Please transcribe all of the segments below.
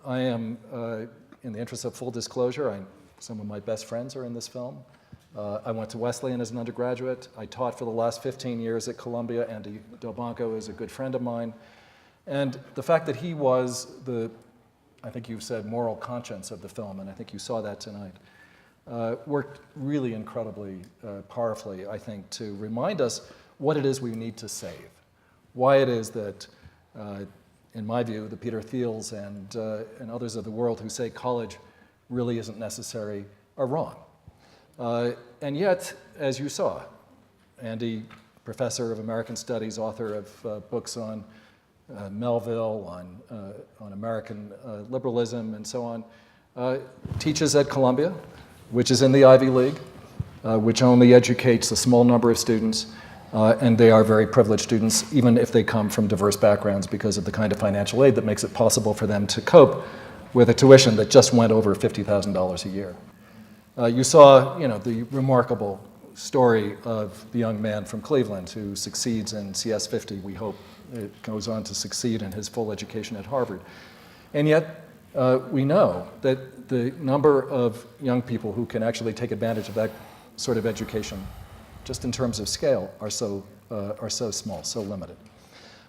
I am, in the interest of full disclosure, some of my best friends are in this film. I went to Wesleyan as an undergraduate. I taught for the last 15 years at Columbia. Andy Delbanco is a good friend of mine. And the fact that he was I think you said, moral conscience of the film, and I think you saw that tonight, worked really incredibly powerfully, I think, to remind us what it is we need to save. Why it is that, in my view, the Peter Thiels and others of the world who say college really isn't necessary are wrong. And yet, as you saw, Andy, professor of American Studies, author of books on Melville, on American liberalism, and so on, teaches at Columbia, which is in the Ivy League, which only educates a small number of students, and they are very privileged students, even if they come from diverse backgrounds because of the kind of financial aid that makes it possible for them to cope with a tuition that just went over $50,000 a year. You saw, the remarkable story of the young man from Cleveland who succeeds in CS50. We hope it goes on to succeed in his full education at Harvard. And yet, we know that the number of young people who can actually take advantage of that sort of education, just in terms of scale, are so small, so limited.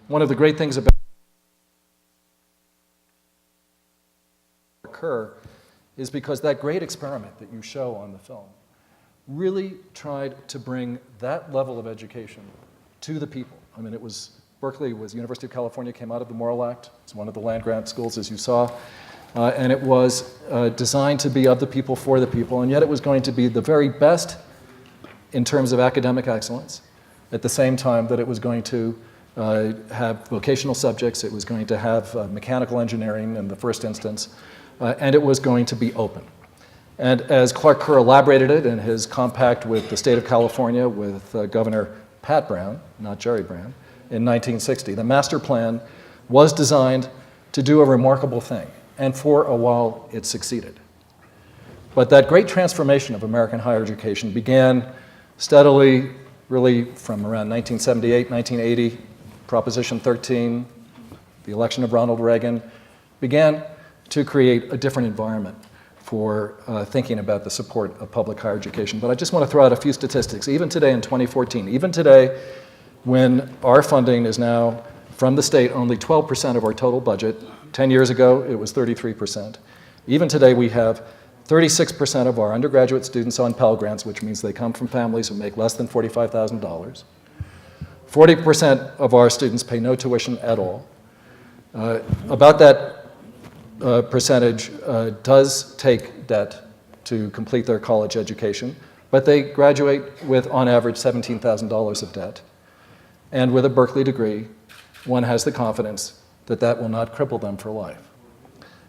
One of the great things about occur is because that great experiment that you show on the film really tried to bring that level of education to the people. I mean, Berkeley was, University of California came out of the Morrill Act. It's one of the land-grant schools, as you saw. And it was designed to be of the people, for the people, and yet it was going to be the very best in terms of academic excellence, at the same time that it was going to have vocational subjects, it was going to have mechanical engineering in the first instance, and it was going to be open. And as Clark Kerr elaborated it in his compact with the state of California with Governor Pat Brown, not Jerry Brown, in 1960, the master plan was designed to do a remarkable thing, and for a while it succeeded. But that great transformation of American higher education began steadily, really from around 1978, 1980, Proposition 13, the election of Ronald Reagan, began to create a different environment for thinking about the support of public higher education. But I just want to throw out a few statistics. Even today in 2014, even today when our funding is now from the state only 12% of our total budget, 10 years ago it was 33%. Even today we have 36% of our undergraduate students on Pell Grants, which means they come from families who make less than $45,000. 40% of our students pay no tuition at all. About that percentage does take debt to complete their college education, but they graduate with, on average, $17,000 of debt. And with a Berkeley degree, one has the confidence that that will not cripple them for life.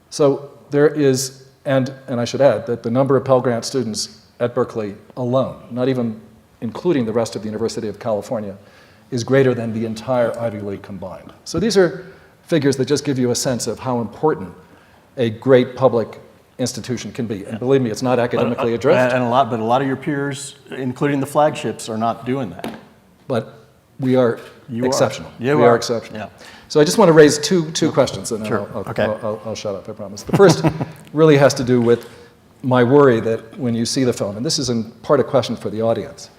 So there is, and I should add that the number of Pell Grant students at Berkeley alone, not even including the rest of the University of California, is greater than the entire Ivy League combined. So these are figures that just give you a sense of how important a great public institution can be. And believe me, it's not academically addressed. But a lot of your peers, including the flagships, are not doing that. But we are exceptional. We are exceptional. Yeah. So I just want to raise two questions, and then Sure. I'll shut up, I promise. The first really has to do with my worry that when you see the film, and this is in part a question for the audience,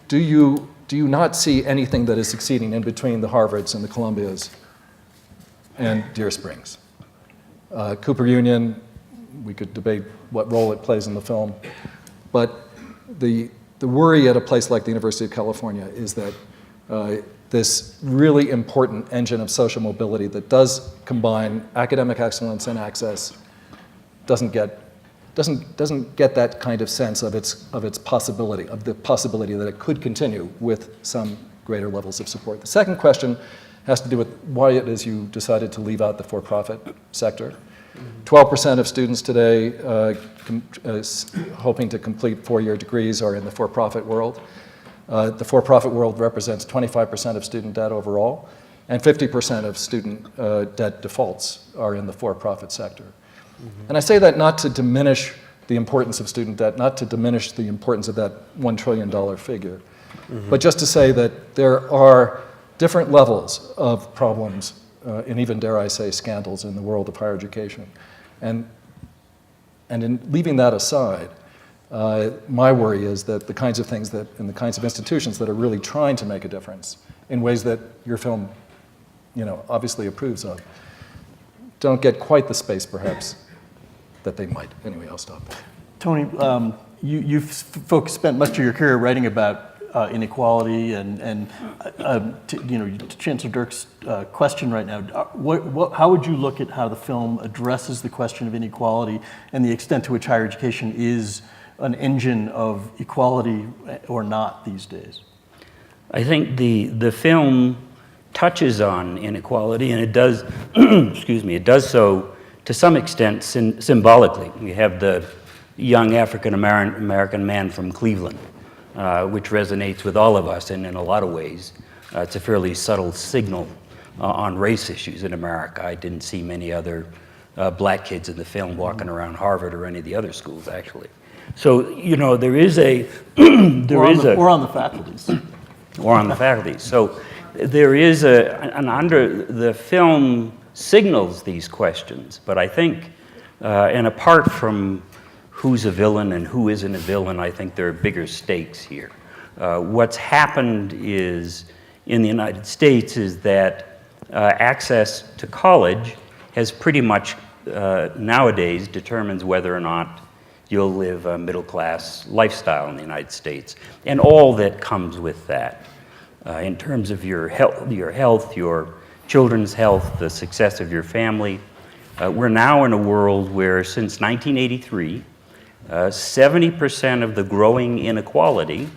do you not see anything that is succeeding in between the Harvards and the Columbias and Deer Springs? Cooper Union, we could debate what role it plays in the film, but the worry at a place like the University of California is that this really important engine of social mobility that does combine academic excellence and access doesn't get that kind of sense of its possibility, of the possibility that it could continue with some greater levels of support. The second question has to do with why it is you decided to leave out the for-profit sector. 12% of students today hoping to complete four-year degrees are in the for-profit world. The for-profit world represents 25% of student debt overall, and 50% of student debt defaults are in the for-profit sector. And I say that not to diminish the importance of student debt, not to diminish the importance of that $1 trillion figure, but just to say that there are different levels of problems and even, dare I say, scandals in the world of higher education. And in leaving that aside, my worry is that the kinds of things that, and the kinds of institutions that are really trying to make a difference in ways that your film, obviously approves of, don't get quite the space, perhaps, that they might. Anyway, I'll stop there. Tony, you've folks spent much of your career writing about inequality, and to Chancellor Dirk's question right now, how would you look at how the film addresses the question of inequality and the extent to which higher education is an engine of equality or not these days? I think the film touches on inequality, and it does, excuse me, it does so to some extent symbolically. You have the young African-American man from Cleveland, which resonates with all of us, and in a lot of ways, it's a fairly subtle signal on race issues in America. I didn't see many other black kids in the film walking around Harvard or any of the other schools, actually. So, there is a... or on the faculties. Or on the faculty. So there is the film signals these questions, but I think, and apart from who's a villain and who isn't a villain, I think there are bigger stakes here. What's happened is, in the United States, is that access to college has pretty much nowadays determines whether or not you'll live a middle-class lifestyle in the United States, and all that comes with that. In terms of your health, your children's health, the success of your family. We're now in a world where, since 1983, 70% of the growing inequality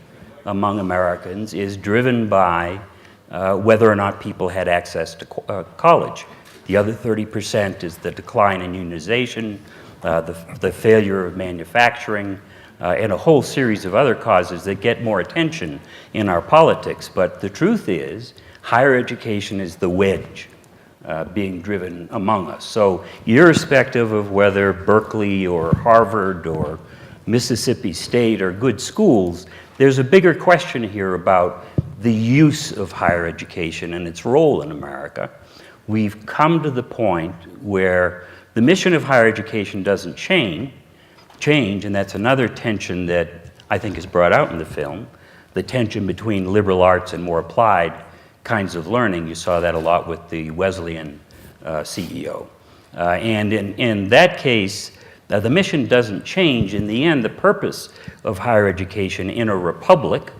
among Americans is driven by whether or not people had access to college. The other 30% is the decline in unionization, the failure of manufacturing, and a whole series of other causes that get more attention in our politics. But the truth is, higher education is the wedge being driven among us. So irrespective of whether Berkeley or Harvard or Mississippi State are good schools, there's a bigger question here about the use of higher education and its role in America. We've come to the point where the mission of higher education doesn't change, and that's another tension that I think is brought out in the film, the tension between liberal arts and more applied kinds of learning. You saw that a lot with the Wesleyan CEO. And in that case, the mission doesn't change. In the end, the purpose of higher education in a republic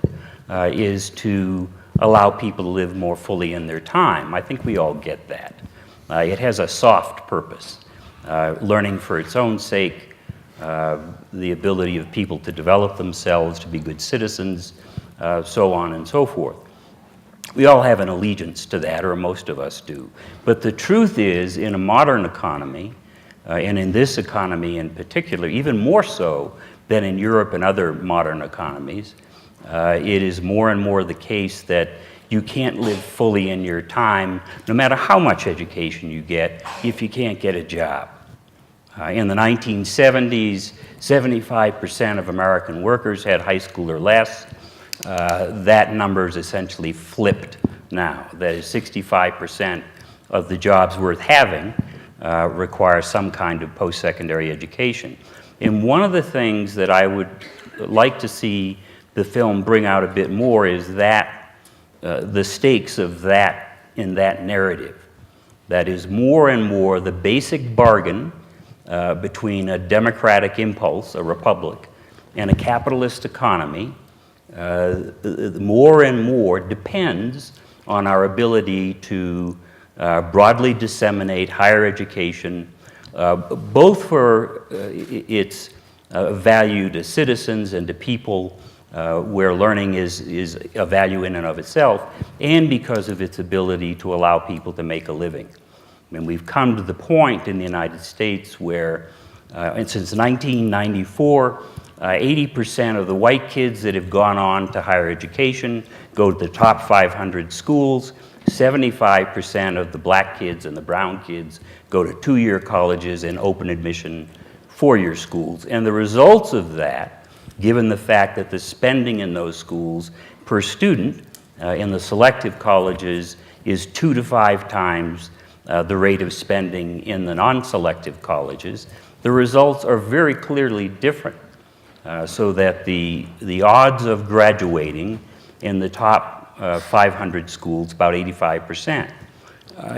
is to allow people to live more fully in their time. I think we all get that. It has a soft purpose, learning for its own sake, the ability of people to develop themselves, to be good citizens, so on and so forth. We all have an allegiance to that, or most of us do. But the truth is, in a modern economy, and in this economy in particular, even more so than in Europe and other modern economies, it is more and more the case that you can't live fully in your time, no matter how much education you get, if you can't get a job. In the 1970s, 75% of American workers had high school or less. That number is essentially flipped now. That is, 65% of the jobs worth having require some kind of post-secondary education. And one of the things that I would like to see the film bring out a bit more is that the stakes of that in that narrative. That is, more and more the basic bargain between a democratic impulse, a republic, and a capitalist economy, more and more depends on our ability to broadly disseminate higher education, both for its value to citizens and to people, where learning is a value in and of itself, and because of its ability to allow people to make a living. I mean, we've come to the point in the United States where, and since 1994, 80% of the white kids that have gone on to higher education go to the top 500 schools. 75% of the black kids and the brown kids go to two-year colleges and open admission four-year schools. And the results of that, given the fact that the spending in those schools per student in the selective colleges is 2 to 5 times the rate of spending in the non-selective colleges, the results are very clearly different. So that the odds of graduating in the top 500 schools, about 85%.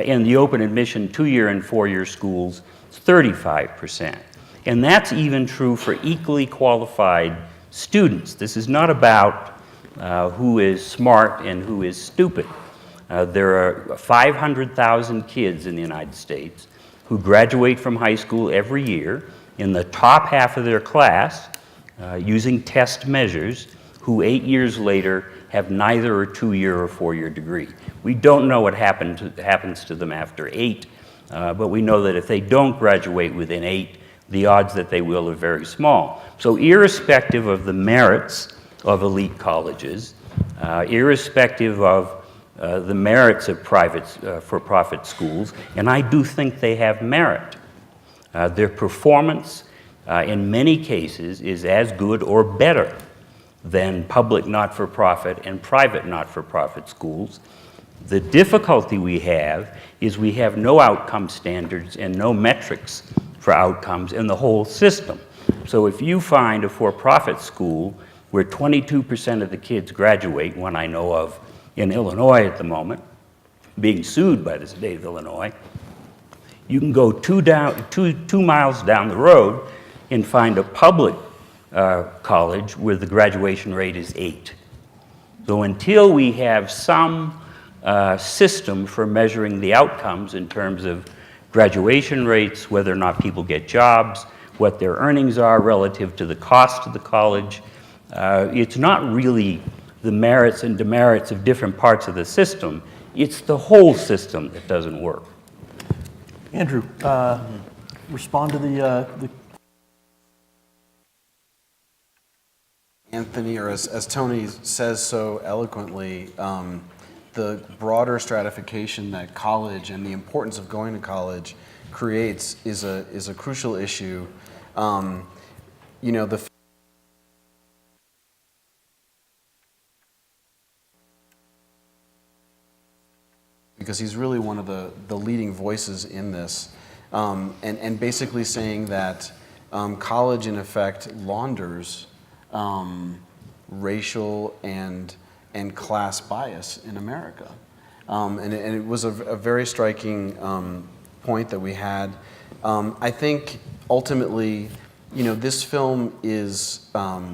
In the open admission 2-year and 4-year schools, it's 35%. And that's even true for equally qualified students. This is not about who is smart and who is stupid. There are 500,000 kids in the United States who graduate from high school every year in the top half of their class using test measures, who 8 years later have neither a 2-year or 4-year degree. We don't know what happens to them after 8, but we know that if they don't graduate within 8, the odds that they will are very small. So irrespective of the merits of elite colleges, irrespective of the merits of private for-profit schools, and I do think they have merit, their performance in many cases is as good or better than public not-for-profit and private not-for-profit schools. The difficulty we have is we have no outcome standards and no metrics for outcomes in the whole system. So if you find a for-profit school where 22% of the kids graduate, one I know of in Illinois at the moment, being sued by the state of Illinois, you can go 2 miles down the road and find a public college where the graduation rate is 8. So until we have some system for measuring the outcomes in terms of graduation rates, whether or not people get jobs, what their earnings are relative to the cost of the college, it's not really the merits and demerits of different parts of the system, it's the whole system that doesn't work. Andrew, respond to the Anthony, or as Tony says so eloquently, the broader stratification that college and the importance of going to college creates is a crucial issue. You know, because he's really one of the leading voices in this, and basically saying that college in effect launders racial and class bias in America. And it was a very striking point that we had. I think ultimately, you know, this film is a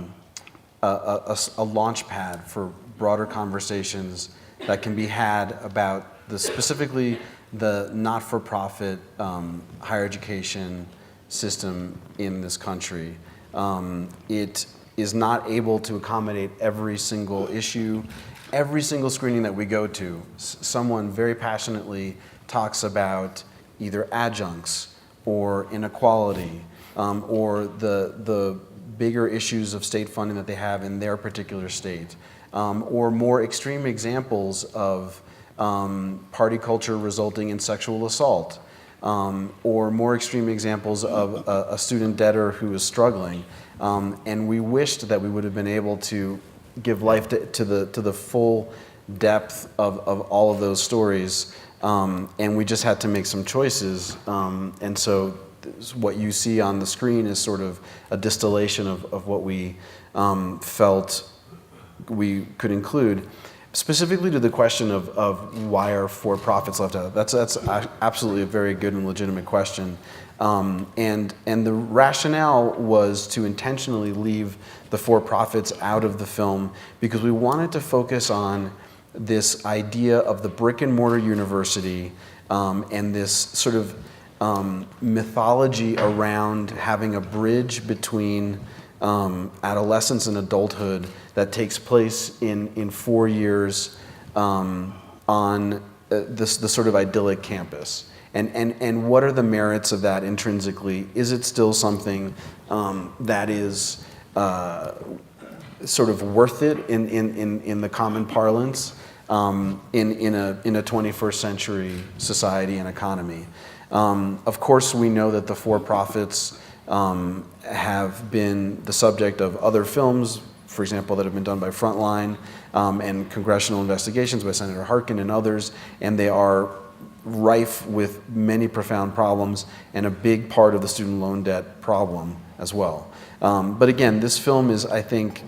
launch pad for broader conversations that can be had about specifically the not-for-profit higher education system in this country. It is not able to accommodate every single issue. Every single screening that we go to, someone very passionately talks about either adjuncts or inequality or the bigger issues of state funding that they have in their particular state, or more extreme examples of party culture resulting in sexual assault, or more extreme examples of a student debtor who is struggling. And we wished that we would have been able to give life to the full depth of all of those stories, and we just had to make some choices. And so what you see on the screen is sort of a distillation of what we felt we could include. Specifically to the question of why are for-profits left out, that's absolutely a very good and legitimate question. And the rationale was to intentionally leave the for-profits out of the film because we wanted to focus on this idea of the brick and mortar university and this sort of mythology around having a bridge between adolescence and adulthood that takes place in 4 years on the sort of idyllic campus. And what are the merits of that intrinsically? Is it still something that is sort of worth it in the common parlance in a 21st century society and economy? Of course, we know that the for-profits have been the subject of other films, for example, that have been done by Frontline and congressional investigations by Senator Harkin and others, and they are rife with many profound problems and a big part of the student loan debt problem as well. But again, this film is, I think,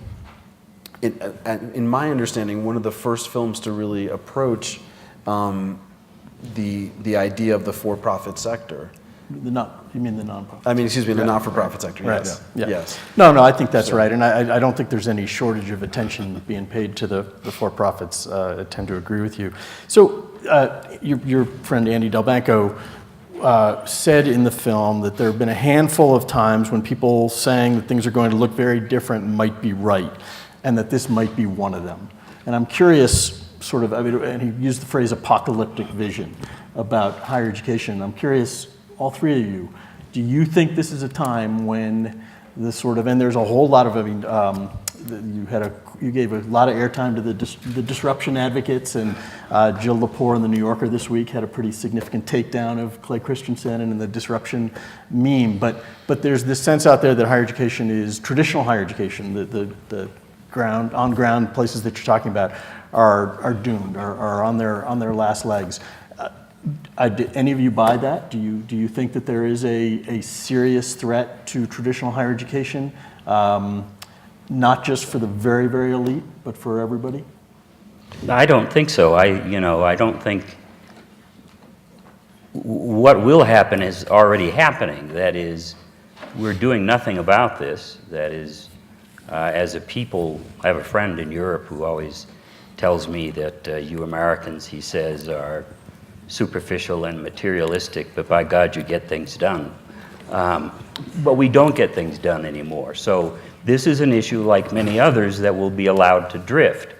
in my understanding, one of the first films to really approach the idea of the for-profit sector. You mean the nonprofit? I mean, excuse me, the not-for-profit sector, Right. yes. Yeah. Yes. No, I think that's right, and I don't think there's any shortage of attention being paid to the for-profits. I tend to agree with you. So your friend Andy Delbanco said in the film that there have been a handful of times when people saying that things are going to look very different might be right, and that this might be one of them. And I'm curious, and he used the phrase apocalyptic vision about higher education. I'm curious, all three of you, do you think this is a time when and there's a whole lot of, you gave a lot of airtime to the disruption advocates, and Jill Lepore in the New Yorker this week had a pretty significant takedown of Clay Christensen and the disruption meme. But there's this sense out there that higher education is traditional higher education, the on-ground places that you're talking about are doomed, are on their last legs. Any of you buy that? Do you think that there is a serious threat to traditional higher education, not just for the very, very elite, but for everybody? I don't think so. I don't think what will happen is already happening. That is, we're doing nothing about this. That is, as a people, I have a friend in Europe who always tells me that you Americans, he says, are superficial and materialistic, but by God, you get things done. But we don't get things done anymore. So this is an issue like many others that will be allowed to drift.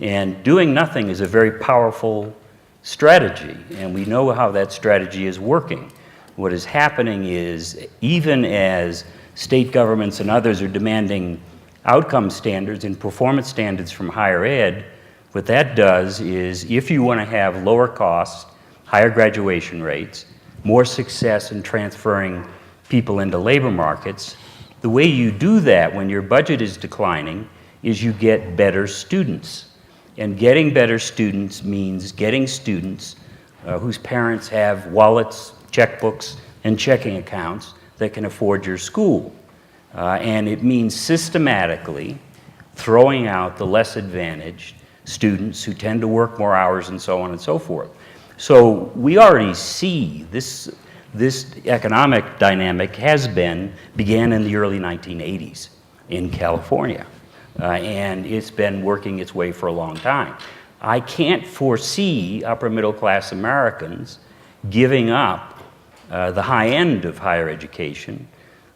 And doing nothing is a very powerful strategy, and we know how that strategy is working. What is happening is, even as state governments and others are demanding outcome standards and performance standards from higher ed, what that does is, if you want to have lower costs, higher graduation rates, more success in transferring people into labor markets, the way you do that when your budget is declining is you get better students. And getting better students means getting students whose parents have wallets, checkbooks, and checking accounts that can afford your school. And it means systematically throwing out the less advantaged students who tend to work more hours and so on and so forth. So we already see this economic dynamic began in the early 1980s in California. And it's been working its way for a long time. I can't foresee upper middle class Americans giving up the high end of higher education.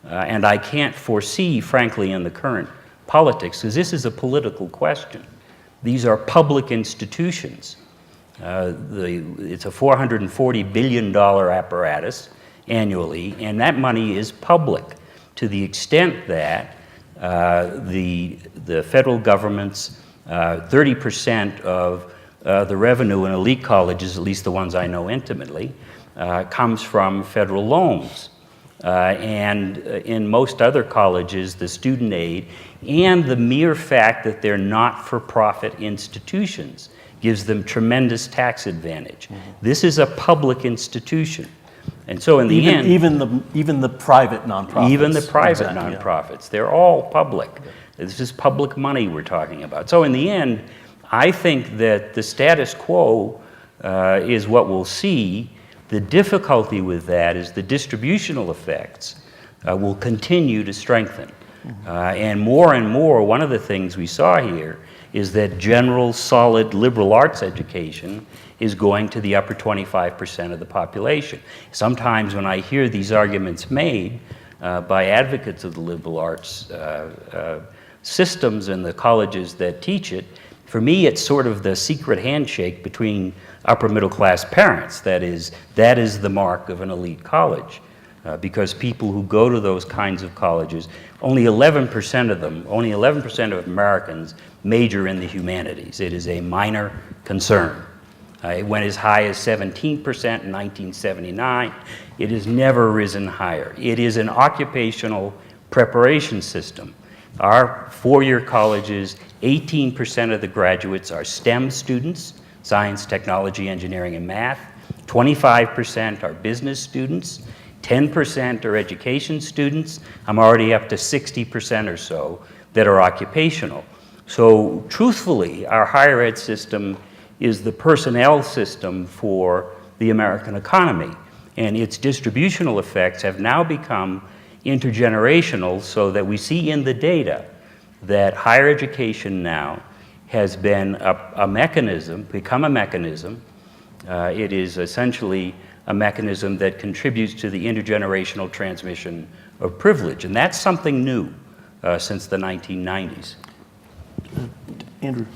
And I can't foresee, frankly, in the current politics, because this is a political question. These are public institutions. It's a $440 billion apparatus annually, and that money is public to the extent that the federal government's 30% of the revenue in elite colleges, at least the ones I know intimately, comes from federal loans. And in most other colleges, the student aid and the mere fact that they're not-for-profit institutions gives them tremendous tax advantage. Mm-hmm. This is a public institution. And so in the end... Even the private nonprofits. Even the private nonprofits. Yeah. They're all public. This is public money we're talking about. So in the end, I think that the status quo is what we'll see. The difficulty with that is the distributional effects will continue to strengthen. Mm-hmm. And more, one of the things we saw here is that general, solid liberal arts education is going to the upper 25% of the population. Sometimes when I hear these arguments made by advocates of the liberal arts systems and the colleges that teach it, for me it's sort of the secret handshake between upper middle class parents. That is the mark of an elite college. Because people who go to those kinds of colleges, only 11% of Americans major in the humanities. It is a minor concern. It went as high as 17% in 1979. It has never risen higher. It is an occupational preparation system. Our four-year colleges, 18% of the graduates are STEM students, science, technology, engineering, and math. 25% are business students, 10% are education students. I'm already up to 60% or so that are occupational. So truthfully, our higher ed system is the personnel system for the American economy. And its distributional effects have now become intergenerational, so that we see in the data that higher education now has been become a mechanism. It is essentially a mechanism that contributes to the intergenerational transmission of privilege. And that's something new since the 1990s. Andrew?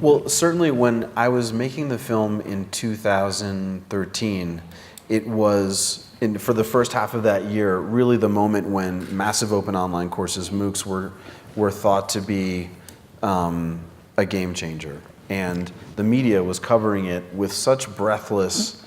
Well, certainly when I was making the film in 2013, it was, for the first half of that year, really the moment when massive open online courses, MOOCs, were thought to be a game changer. And the media was covering it with such breathless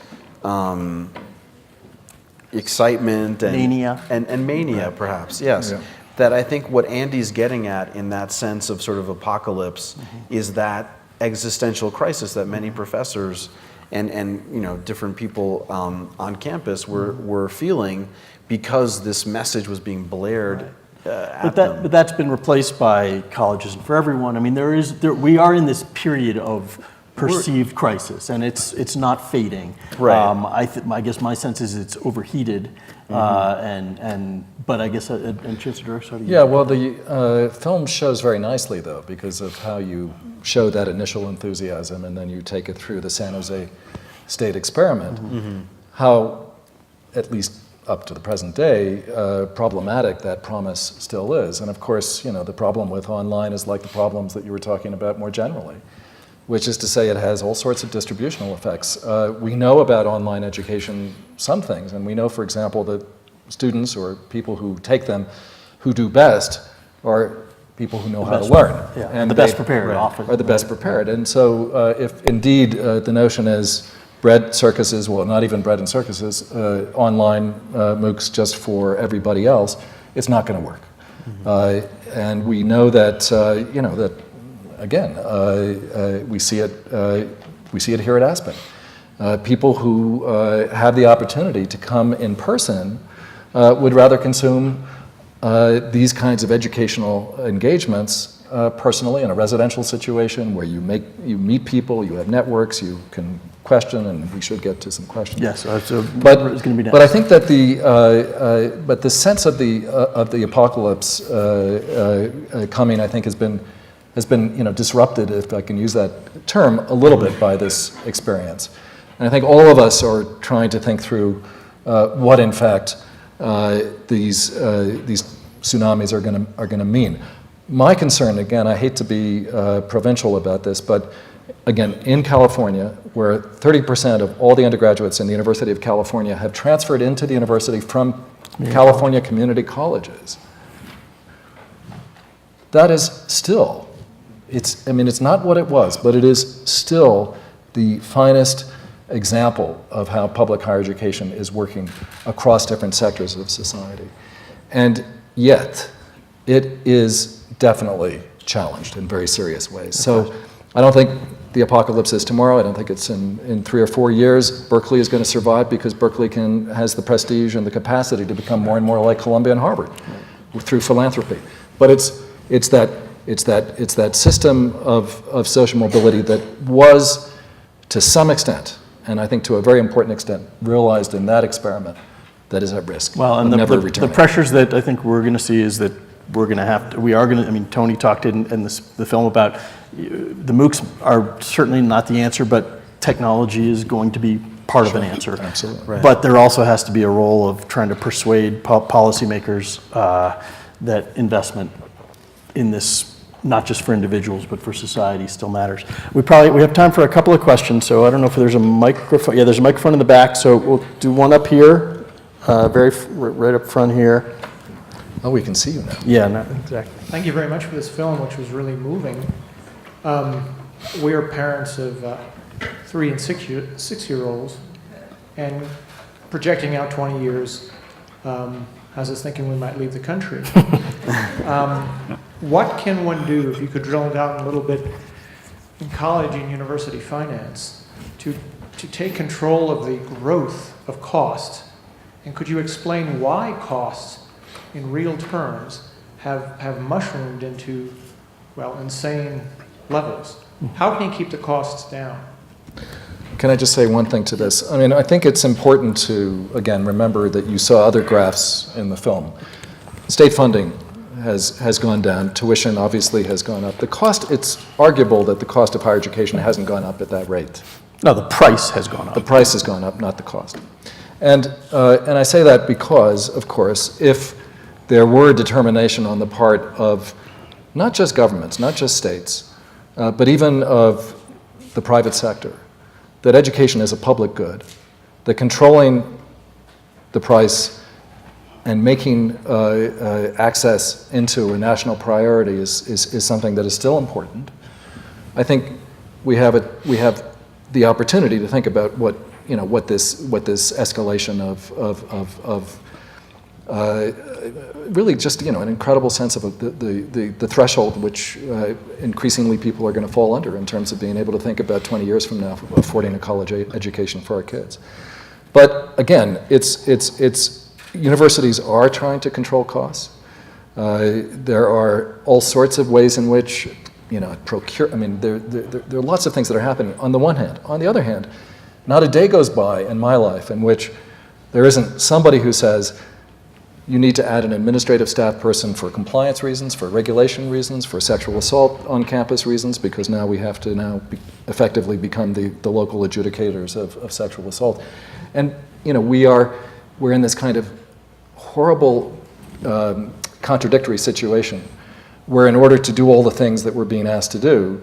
excitement and mania. And mania, perhaps, yes. Yeah. That I think what Andy's getting at in that sense of sort of apocalypse is that existential crisis that many professors and you know, different people on campus were feeling, because this message was being blared at them. But that's been replaced by College Isn't for Everyone. I mean, we are in this period of perceived crisis, and it's not fading. Right. I guess my sense is it's overheated, but I guess and Chancellor Dirks, how do you? Yeah, well, the film shows very nicely, though, because of how you show that initial enthusiasm and then you take it through the San Jose State experiment, how, at least up to the present day, problematic that promise still is. And of course, you know, the problem with online is like the problems that you were talking about more generally, which is to say it has all sorts of distributional effects. We know about online education some things, and we know, for example, that students or people who take them who do best are people who know how to learn. Yeah, and the best prepared often. are the best prepared. And so if indeed the notion is bread circuses, well, not even bread and circuses, online MOOCs just for everybody else, it's not going to work. And we know that, you know, that again, we see it here at Aspen. People who have the opportunity to come in person would rather consume these kinds of educational engagements personally in a residential situation where you meet people, you have networks, you can question, and we should get to some questions. Yes, so it's going to be next. But I think that the sense of the apocalypse coming, I think, has been you know, disrupted, if I can use that term, a little bit by this experience. And I think all of us are trying to think through what, in fact, these tsunamis are going to mean. My concern, again, I hate to be provincial about this, but again, in California, where 30% of all the undergraduates in the University of California have transferred into the university from California community colleges, that is still, I mean, it's not what it was, but it is still the finest example of how public higher education is working across different sectors of society. And yet, it is definitely challenged in very serious ways. So I don't think the apocalypse is tomorrow. I don't think it's in 3 or 4 years. Berkeley is going to survive because Berkeley has the prestige and the capacity to become more and more like Columbia and Harvard through philanthropy. But it's that system of social mobility that was, to some extent, and I think to a very important extent, realized in that experiment, that is at risk. Well, and the pressures that I think we're going to see is that I mean, Tony talked in the film about the MOOCs are certainly not the answer, but technology is going to be part of an answer. Absolutely. Right. But there also has to be a role of trying to persuade policymakers that investment in this, not just for individuals, but for society, still matters. We have time for a couple of questions, so I don't know if there's a microphone. Yeah, there's a microphone in the back, so we'll do one up here, right up front here. Oh, we can see you now. Yeah, no, exactly. Thank you very much for this film, which was really moving. We are parents of 3 and 6-year-olds, and projecting out 20 years has us thinking we might leave the country. What can one do, if you could drill it down a little bit, in college and university finance, to to take control of the growth of costs? And could you explain why costs in real terms have mushroomed into, well, insane levels? How can you keep the costs down? Can I just say one thing to this? I mean, I think it's important to, again, remember that you saw other graphs in the film. State funding has gone down. Tuition obviously has gone up. The cost, it's arguable that the cost of higher education hasn't gone up at that rate. No, the price has gone up. The price has gone up, not the cost. And I say that because, of course, if there were determination on the part of not just governments, not just states, but even of the private sector, that education is a public good, that controlling the price and making access into a national priority is something that is still important. I think we have the opportunity to think about what this escalation of really just an incredible sense of the threshold which increasingly people are going to fall under in terms of being able to think about 20 years from now affording a college education for our kids. But again, it's universities are trying to control costs. There are all sorts of ways in which procure. I mean, there are lots of things that are happening on the one hand. On the other hand, not a day goes by in my life in which there isn't somebody who says, you need to add an administrative staff person for compliance reasons, for regulation reasons, for sexual assault on campus reasons, because now we have to effectively become the local adjudicators of sexual assault. And we're in this kind of horrible contradictory situation where in order to do all the things that we're being asked to do,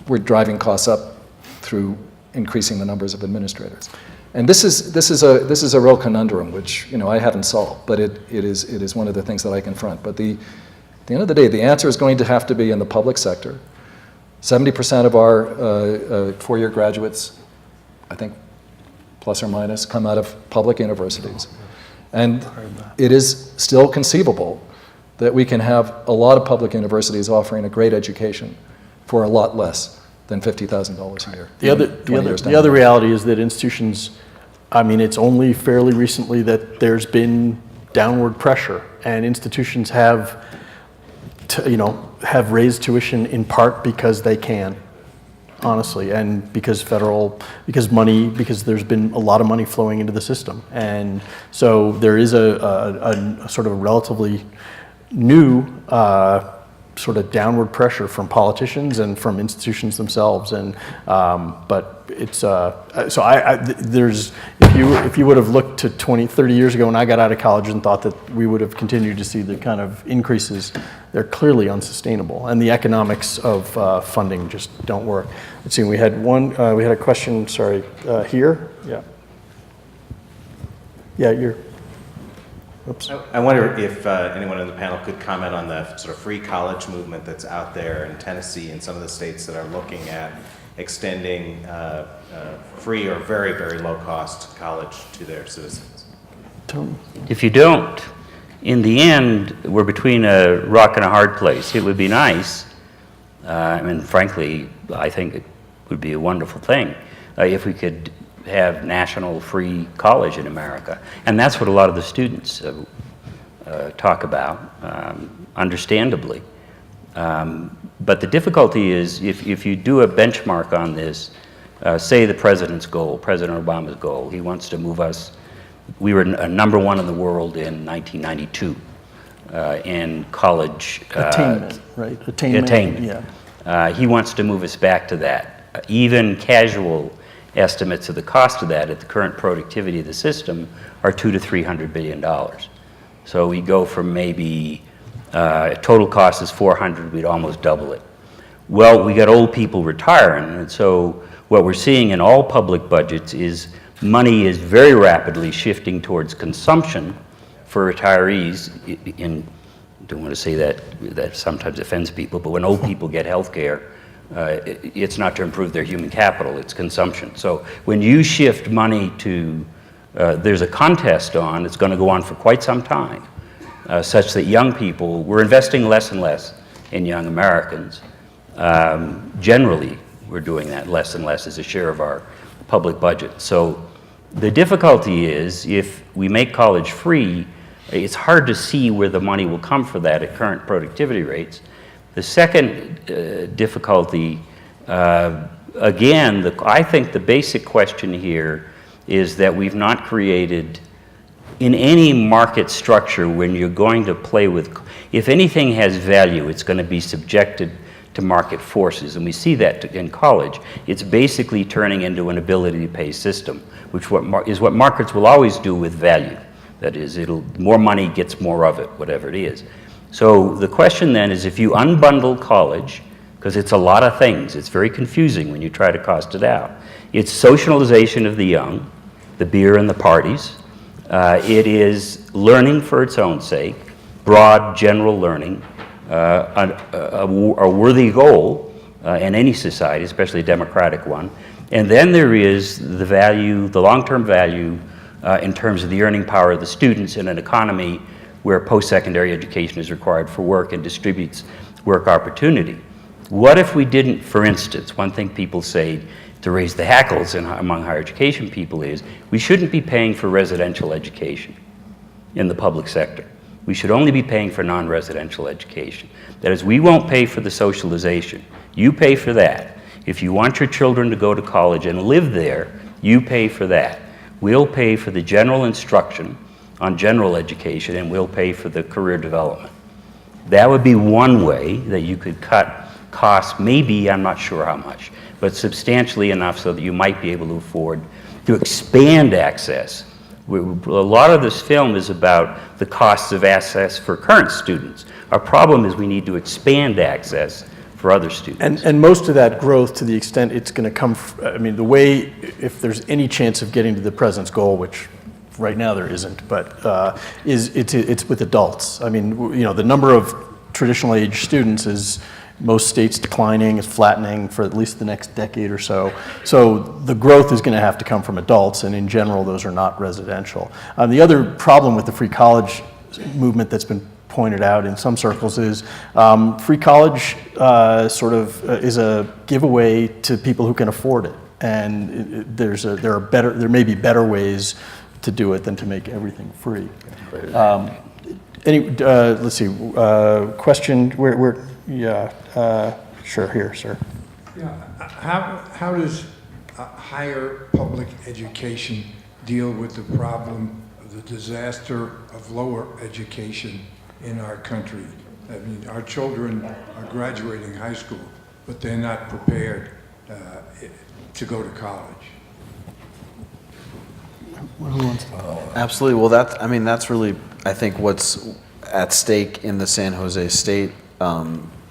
we're driving costs up through increasing the numbers of administrators. And this is a real conundrum, which I haven't solved, but it is one of the things that I confront. But at the end of the day, the answer is going to have to be in the public sector. 70% of our four-year graduates, I think, plus or minus, come out of public universities, and it is still conceivable that we can have a lot of public universities offering a great education for a lot less than $50,000 a year. The other reality is that institutions, I mean, it's only fairly recently that there's been downward pressure, and institutions have raised tuition in part because they can, honestly, and because there's been a lot of money flowing into the system, and so there is a sort of a relatively new sort of downward pressure from politicians and from institutions themselves, and but it's there's if you would have looked to 20, 30 years ago when I got out of college and thought that we would have continued to see the kind of increases, they're clearly unsustainable, and the economics of funding just don't work. Let's see, we had a question. Sorry, here, you're. Oops. I wonder if anyone on the panel could comment on the sort of free college movement that's out there in Tennessee and some of the states that are looking at extending free or very, very low-cost college to their citizens. If you don't, in the end, we're between a rock and a hard place. It would be nice, frankly, I think it would be a wonderful thing if we could have national free college in America. And that's what a lot of the students talk about, understandably. But the difficulty is if you do a benchmark on this, say the president's goal, President Obama's goal, he wants to move us, we were number one in the world in 1992 in college. Attainment, right? Attainment. Yeah. He wants to move us back to that. Even casual estimates of the cost of that at the current productivity of the system are $200 to $300 billion. So we go from maybe total cost is 400, we'd almost double it. Well, we got old people retiring, and so what we're seeing in all public budgets is money is very rapidly shifting towards consumption for retirees. I don't want to say that sometimes offends people, but when old people get health care, it's not to improve their human capital, it's consumption. So when you shift money to, there's a contest on, it's going to go on for quite some time, such that young people, we're investing less and less in young Americans. Generally, we're doing that less and less as a share of our public budget. So the difficulty is if we make college free, it's hard to see where the money will come for that at current productivity rates. The second difficulty, again, I think the basic question here is that we've not created, in any market structure, when you're going to play with, if anything has value, it's going to be subjected to market forces, and we see that in college. It's basically turning into an ability to pay system, which is what markets will always do with value. That is, more money gets more of it, whatever it is. So the question then is, if you unbundle college, because it's a lot of things, it's very confusing when you try to cost it out. It's socialization of the young, the beer and the parties. It is learning for its own sake, broad, general learning, a worthy goal in any society, especially a democratic one. And then there is the value, the long-term value in terms of the earning power of the students in an economy where post-secondary education is required for work and distributes work opportunity. What if we didn't, for instance, one thing people say to raise the hackles among higher education people is, we shouldn't be paying for residential education in the public sector. We should only be paying for non-residential education. That is, we won't pay for the socialization. You pay for that. If you want your children to go to college and live there, you pay for that. We'll pay for the general instruction on general education, and we'll pay for the career development. That would be one way that you could cut costs, maybe, I'm not sure how much, but substantially enough so that you might be able to afford to expand access. A lot of this film is about the costs of access for current students. Our problem is we need to expand access for other students. And most of that growth, to the extent it's going to come, I mean, the way, if there's any chance of getting to the president's goal, which right now there isn't, but it's with adults. I mean, you know, the number of traditional age students is most states declining, it's flattening for at least the next decade or so. So the growth is going to have to come from adults, and in general, those are not residential. The other problem with the free college movement that's been pointed out in some circles is free college is a giveaway to people who can afford it, and there may be better ways to do it than to make everything free. Let's see. Question. Sure. Here, sir. Yeah. How does higher public education deal with the problem of the disaster of lower education in our country? I mean, our children are graduating high school, but they're not prepared to go to college. Absolutely. Well, that's really, I think, what's at stake in the San Jose State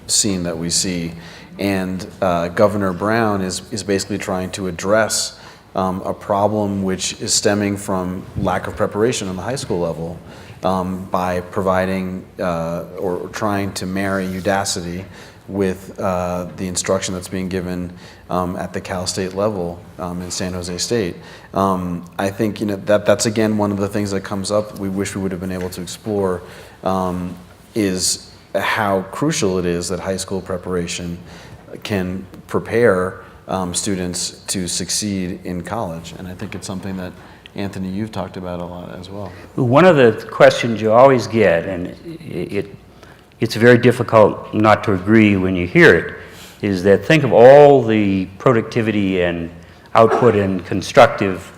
scene that we see. And Governor Brown is basically trying to address a problem which is stemming from lack of preparation on the high school level by providing or trying to marry Udacity with the instruction that's being given at the Cal State level in San Jose State. I think that's again one of the things that comes up. We wish we would have been able to explore is how crucial it is that high school preparation can prepare students to succeed in college, and I think it's something that Anthony, you've talked about a lot as well. One of the questions you always get, and it's very difficult not to agree when you hear it, is that think of all the productivity and output and constructive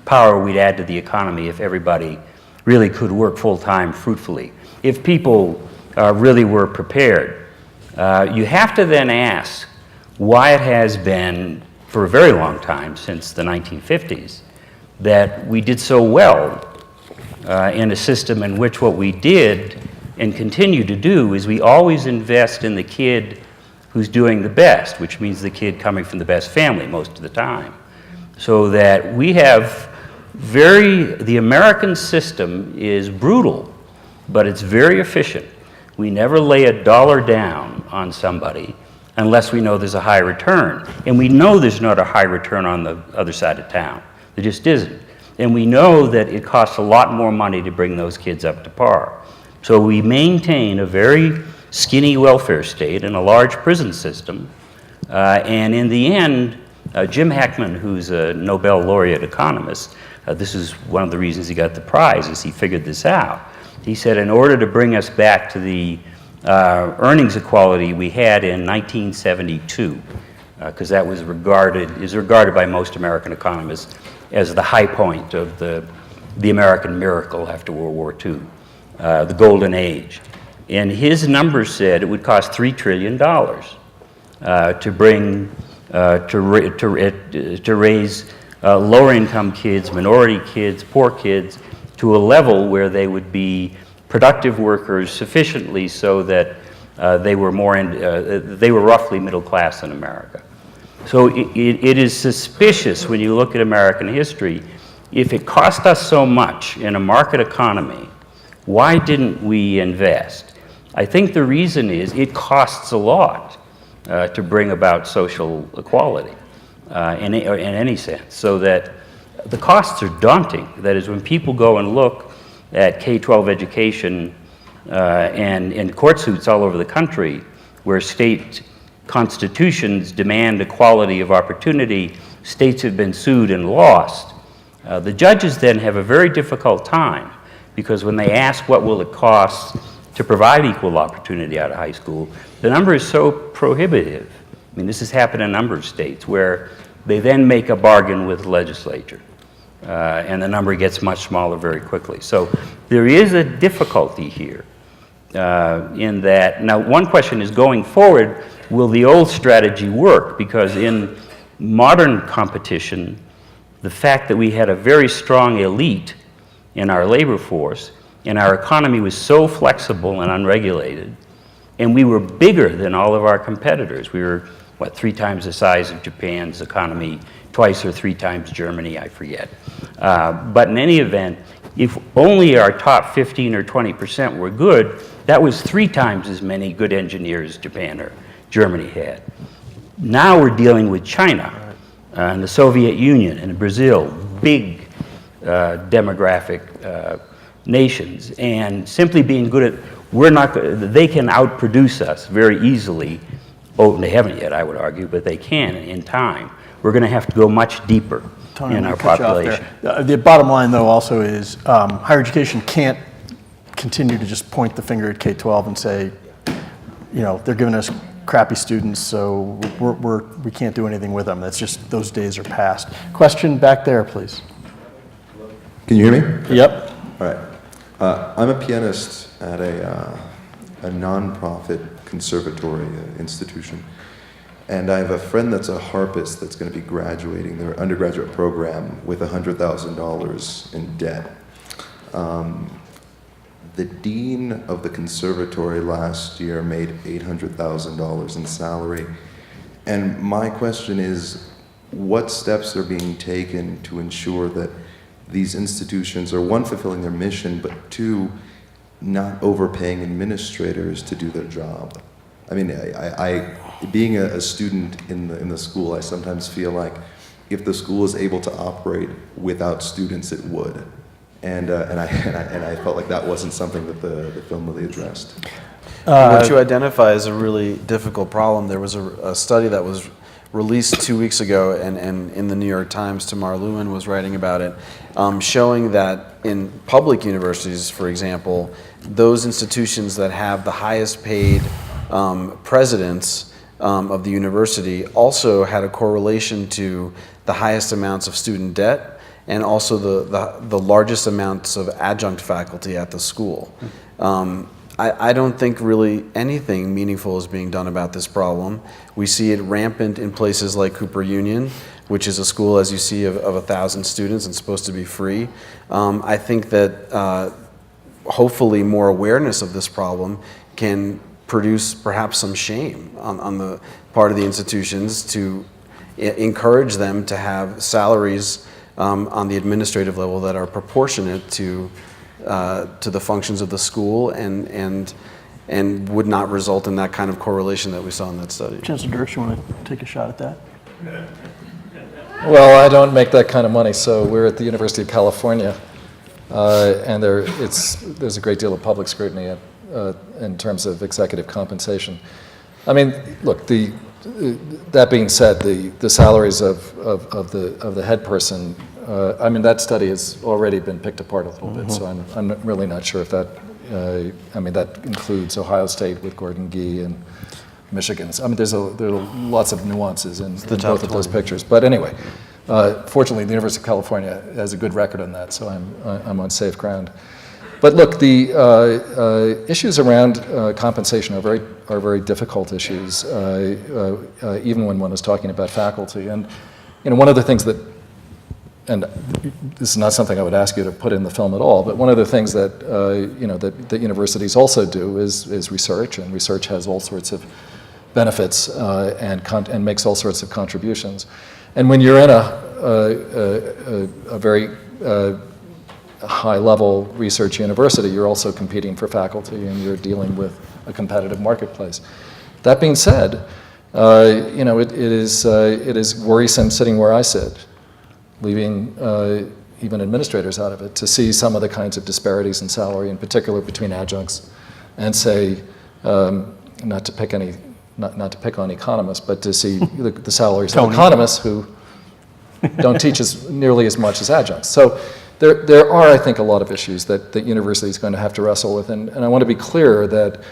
power we'd add to the economy if everybody really could work full-time fruitfully. If people really were prepared. You have to then ask why it has been for a very long time, since the 1950s, that we did so well in a system in which what we did and continue to do is we always invest in the kid who's doing the best, which means the kid coming from the best family most of the time. So that we have the American system is brutal, but it's very efficient. We never lay a dollar down on somebody unless we know there's a high return. And we know there's not a high return on the other side of town. There just isn't. And we know that it costs a lot more money to bring those kids up to par. So we maintain a very skinny welfare state and a large prison system And in the end, Jim Heckman, who's a Nobel laureate economist, this is one of the reasons he got the prize, is he figured this out. He said, in order to bring us back to the earnings equality we had in 1972, because that is regarded by most American economists as the high point of the American miracle after World War II, the golden age. And his numbers said it would cost $3 trillion to bring, to raise lower income kids, minority kids, poor kids, to a level where they would be productive workers sufficiently so that they were roughly middle class in America. So it is suspicious when you look at American history, if it cost us so much in a market economy, why didn't we invest? I think the reason is it costs a lot to bring about social equality in any sense, so that the costs are daunting. That is, when people go and look at K-12 education and in court suits all over the country where state constitutions demand equality of opportunity, states have been sued and lost. The judges then have a very difficult time, because when they ask what will it cost to provide equal opportunity out of high school, the number is so prohibitive. I mean, this has happened in a number of states where they then make a bargain with the legislature, and the number gets much smaller very quickly. So there is a difficulty here in that. Now, one question is, going forward, will the old strategy work? Because in modern competition, the fact that we had a very strong elite in our labor force, and our economy was so flexible and unregulated, and we were bigger than all of our competitors. We were, 3 times the size of Japan's economy, twice or 3 times Germany, I forget. But in any event, if only our top 15 or 20% were good, that was 3 times as many good engineers Japan or Germany had. Now we're dealing with China and the Soviet Union and Brazil, big demographic nations, and simply being good at, they can outproduce us very easily. Oh, they haven't yet, I would argue, but they can in time. We're going to have to go much deeper Tony, in I'm our gonna cut you off population. there. The bottom line, though, also is higher education can't continue to just point the finger at K-12 and say, they're giving us crappy students, so we can't do anything with them. That's just, those days are past. Question back there, please. Can you hear me? Yep. All right. I'm a pianist at a nonprofit conservatory institution, and I have a friend that's a harpist that's going to be graduating their undergraduate program with $100,000 in debt. The dean of the conservatory last year made $800,000 in salary, and my question is, what steps are being taken to ensure that these institutions are, one, fulfilling their mission, but two, not overpaying administrators to do their job? I mean, I being a student in the school, I sometimes feel like if the school is able to operate without students, it would. And I felt like that wasn't something that the film really addressed. What you identify as a really difficult problem. There was a study that was released 2 weeks ago, and in the New York Times, Tamar Lewin was writing about it, showing that in public universities, for example, those institutions that have the highest paid presidents of the university also had a correlation to the highest amounts of student debt and also the largest amounts of adjunct faculty at the school. I don't think really anything meaningful is being done about this problem. We see it rampant in places like Cooper Union, which is a school, as you see, of 1,000 students and supposed to be free. I think that hopefully more awareness of this problem can produce perhaps some shame on the part of the institutions to encourage them to have salaries on the administrative level that are proportionate to the functions of the school and would not result in that kind of correlation that we saw in that study. Chancellor Dirks, you want to take a shot at that? Well, I don't make that kind of money, so we're at the University of California, and there's a great deal of public scrutiny in terms of executive compensation. I mean, look, the that being said, the salaries of the head person, I mean, that study has already been picked apart a little bit, so I'm really not sure if that, I mean, that includes Ohio State with Gordon Gee and Michigan's. I mean, there are lots of nuances in both of those pictures. But anyway, fortunately, the University of California has a good record on that, so I'm on safe ground. But look, the issues around compensation are very difficult issues, even when one is talking about faculty. And one of the things that, and this is not something I would ask you to put in the film at all, but one of the things that that universities also do is research, and research has all sorts of benefits and makes all sorts of contributions. And when you're in a very high-level research university, you're also competing for faculty, and you're dealing with a competitive marketplace. That being said, it is worrisome sitting where I sit, leaving even administrators out of it, to see some of the kinds of disparities in salary, in particular between adjuncts, and say, not to pick on economists, but to see the salaries of economists who don't teach nearly as much as adjuncts. So there are, I think, a lot of issues that the university is going to have to wrestle with, and I want to be clear that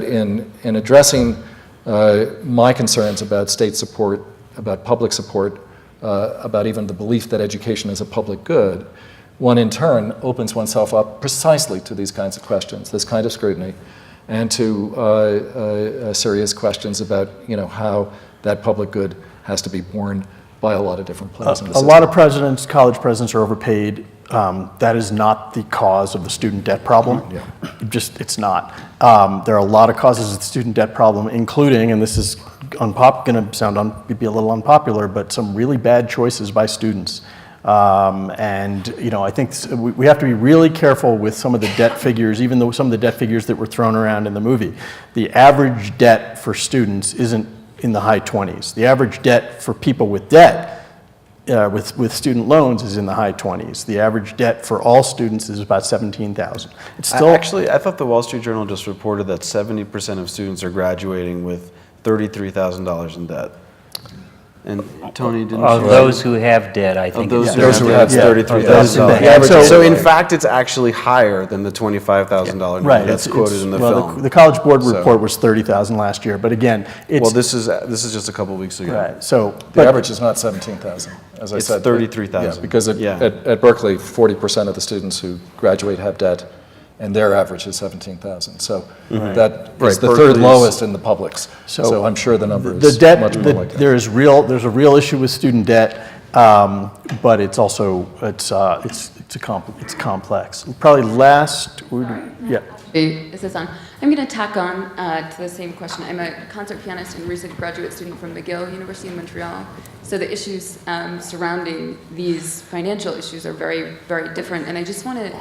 in addressing my concerns about state support, about public support, about even the belief that education is a public good, one in turn opens oneself up precisely to these kinds of questions, this kind of scrutiny, and to serious questions about how that public good has to be borne by a lot of different players in the system. A lot of presidents, college presidents, are overpaid. That is not the cause of the student debt problem. Yeah. It's not. There are a lot of causes of the student debt problem, including, and this is going to be a little unpopular, but some really bad choices by students. I think we have to be really careful with some of the debt figures, even though some of the debt figures that were thrown around in the movie. The average debt for students isn't in the high 20s. The average debt for people with debt, with student loans, is in the high 20s. The average debt for all students is about $17,000. It's still Actually, I thought the Wall Street Journal just reported that 70% of students are graduating with $33,000 in debt. And Tony, didn't Of you? those who have debt, I think. Those it's- who have $33,000. Yeah, So in fact, it's actually higher than the $25,000 number right. that's quoted in the well, film. The College Board report was $30,000 last year, but again, it's Well, this is just a couple weeks ago. right. So The average is not 17,000, as I It's said. 33,000. Yeah, because Yeah. at Berkeley, 40% of the students who graduate have debt, and their average is 17,000. So that is Right, the third Berkeley's- lowest in the publics. So So I'm sure the number the is debt, much more like that. there's a real issue with student debt, but it's also it's complex. Probably last, yeah. Is this on? I'm going to tack on to the same question. I'm a concert pianist and recent graduate student from McGill University in Montreal. So the issues surrounding these financial issues are very, very different. And I just want to,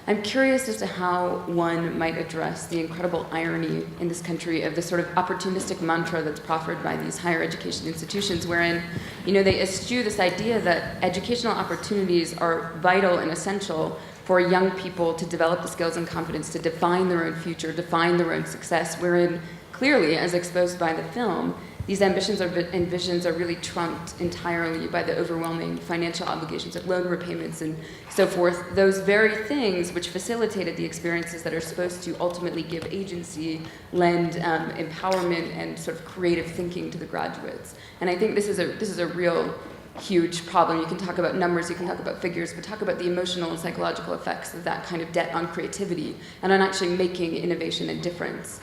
I'm curious as to how one might address the incredible irony in this country of the sort of opportunistic mantra that's proffered by these higher education institutions, wherein, they eschew this idea that educational opportunities are vital and essential for young people to develop the skills and confidence to define their own future, define their own success, wherein clearly, as exposed by the film, these ambitions and visions are really trumped entirely by the overwhelming financial obligations of loan repayments and so forth. Those very things which facilitated the experiences that are supposed to ultimately give agency, lend empowerment and sort of creative thinking to the graduates. And I think this is a real huge problem. You can talk about numbers, you can talk about figures, but talk about the emotional and psychological effects of that kind of debt on creativity and on actually making innovation and difference.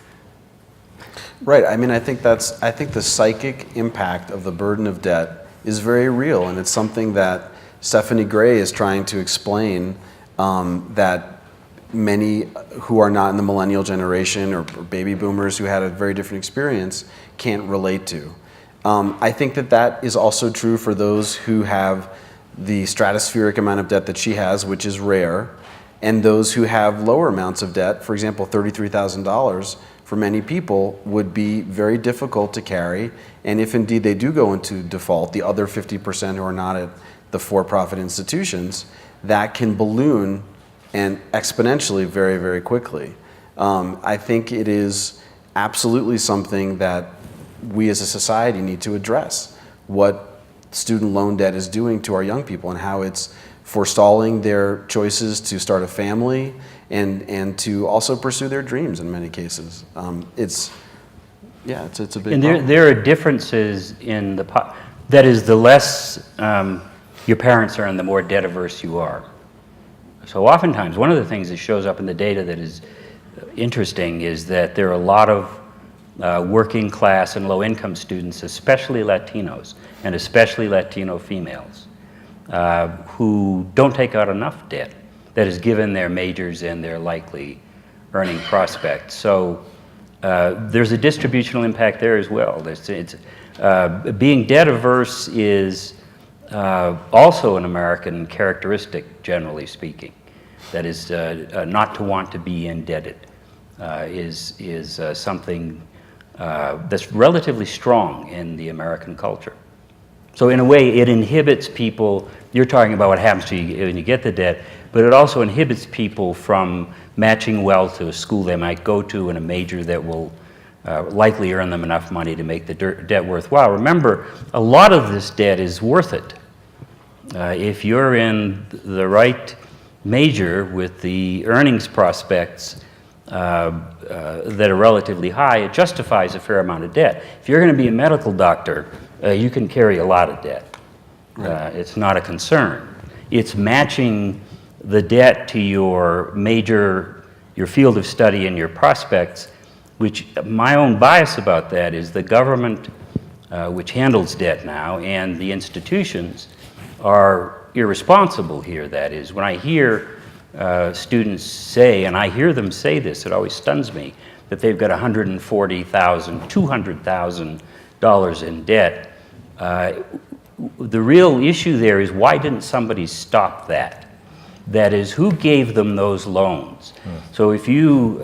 Right. I mean, I think the psychic impact of the burden of debt is very real, and it's something that Stephanie Gray is trying to explain, that many who are not in the millennial generation or baby boomers who had a very different experience can't relate to. I think that is also true for those who have the stratospheric amount of debt that she has, which is rare, and those who have lower amounts of debt. For example, $33,000 for many people would be very difficult to carry, and if indeed they do go into default, the other 50% who are not at the for-profit institutions, that can balloon and exponentially very, very quickly. I think it is absolutely something that we as a society need to address what student loan debt is doing to our young people and how it's forestalling their choices to start a family and to also pursue their dreams in many cases. It's a big And problem. there are differences in that is, the less your parents are and the more debt averse you are. So oftentimes, one of the things that shows up in the data that is interesting is that there are a lot of working class and low income students, especially Latinos and especially Latino females, who don't take out enough debt that is given their majors and their likely earning prospects. So there's a distributional impact there as well. Being debt averse is also an American characteristic, generally speaking. That is, not to want to be indebted is something that's relatively strong in the American culture. So in a way, it inhibits people. You're talking about what happens to you when you get the debt, but it also inhibits people from matching well to a school they might go to and a major that will likely earn them enough money to make the debt worthwhile. Remember, a lot of this debt is worth it. If you're in the right major with the earnings prospects that are relatively high, it justifies a fair amount of debt. If you're going to be a medical doctor, you can carry a lot of debt. It's not a concern. It's matching the debt to your major, your field of study, and your prospects, which my own bias about that is the government, which handles debt now, and the institutions are irresponsible here. That is, when I hear students say, and I hear them say this, it always stuns me, that they've got $140,000, $200,000 in debt. The real issue there is, why didn't somebody stop that? That is, who gave them those loans? So if you,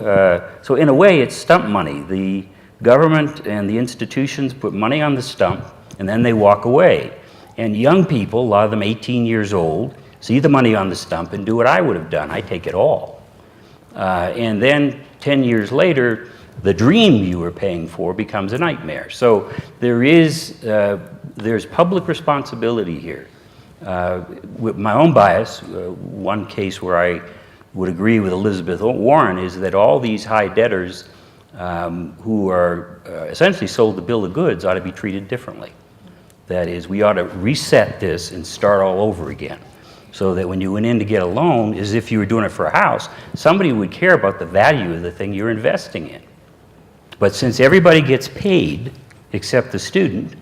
so in a way, it's stump money. The government and the institutions put money on the stump, and then they walk away. And young people, a lot of them 18 years old, see the money on the stump and do what I would have done. I take it all. And then 10 years later, the dream you were paying for becomes a nightmare. So there's public responsibility here. With my own bias, one case where I would agree with Elizabeth Warren is that all these high debtors who are essentially sold the bill of goods ought to be treated differently. That is, we ought to reset this and start all over again, so that when you went in to get a loan, as if you were doing it for a house, somebody would care about the value of the thing you're investing in. But since everybody gets paid except the student,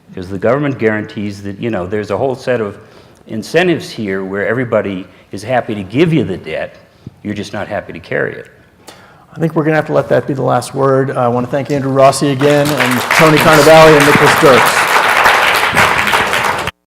because the government guarantees that, you know, there's a whole set of incentives here where everybody is happy to give you the debt, you're just not happy to carry it. I think we're going to have to let that be the last word. I want to thank Andrew Rossi again, and Tony Carnevale and Nicholas Dirks.